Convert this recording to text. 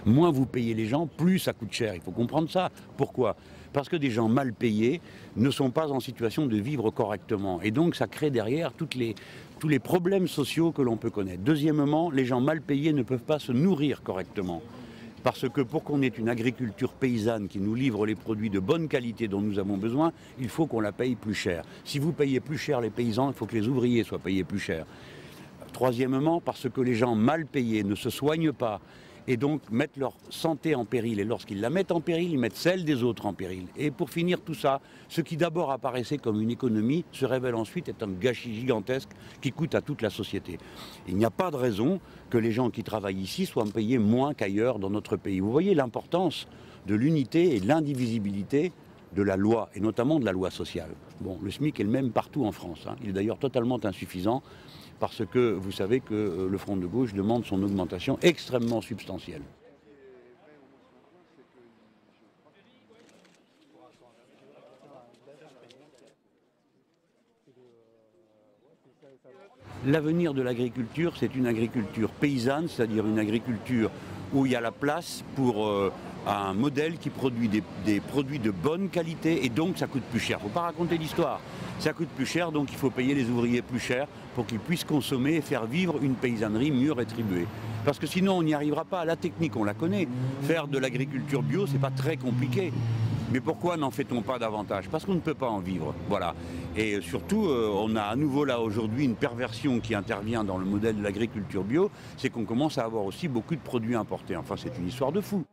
Moins vous payez les gens, plus ça coûte cher. Il faut comprendre ça. Pourquoi? Parce que des gens mal payés ne sont pas en situation de vivre correctement. Et donc ça crée derrière tous les problèmes sociaux que l'on peut connaître. Deuxièmement, les gens mal payés ne peuvent pas se nourrir correctement. Parce que pour qu'on ait une agriculture paysanne qui nous livre les produits de bonne qualité dont nous avons besoin, il faut qu'on la paye plus cher. Si vous payez plus cher les paysans, il faut que les ouvriers soient payés plus cher. Troisièmement, parce que les gens mal payés ne se soignent pas et donc mettent leur santé en péril. Et lorsqu'ils la mettent en péril, ils mettent celle des autres en péril. Et pour finir tout ça, ce qui d'abord apparaissait comme une économie se révèle ensuite être un gâchis gigantesque qui coûte à toute la société. Il n'y a pas de raison que les gens qui travaillent ici soient payés moins qu'ailleurs dans notre pays. Vous voyez l'importance de l'unité et de l'indivisibilité de la loi, et notamment de la loi sociale. Bon, le SMIC est le même partout en France, hein. Il est d'ailleurs totalement insuffisant, parce que vous savez que le Front de gauche demande son augmentation extrêmement substantielle. L'avenir de l'agriculture, c'est une agriculture paysanne, c'est-à-dire une agriculture où il y a la place pour un modèle qui produit des produits de bonne qualité et donc ça coûte plus cher. Il ne faut pas raconter l'histoire. Ça coûte plus cher, donc il faut payer les ouvriers plus cher pour qu'ils puissent consommer et faire vivre une paysannerie mieux rétribuée. Parce que sinon on n'y arrivera pas. La technique, on la connaît. Faire de l'agriculture bio, c'est pas très compliqué. Mais pourquoi n'en fait-on pas davantage? Parce qu'on ne peut pas en vivre. Voilà. Et surtout, on a à nouveau là aujourd'hui une perversion qui intervient dans le modèle de l'agriculture bio, c'est qu'on commence à avoir aussi beaucoup de produits importés. Enfin, c'est une histoire de fou.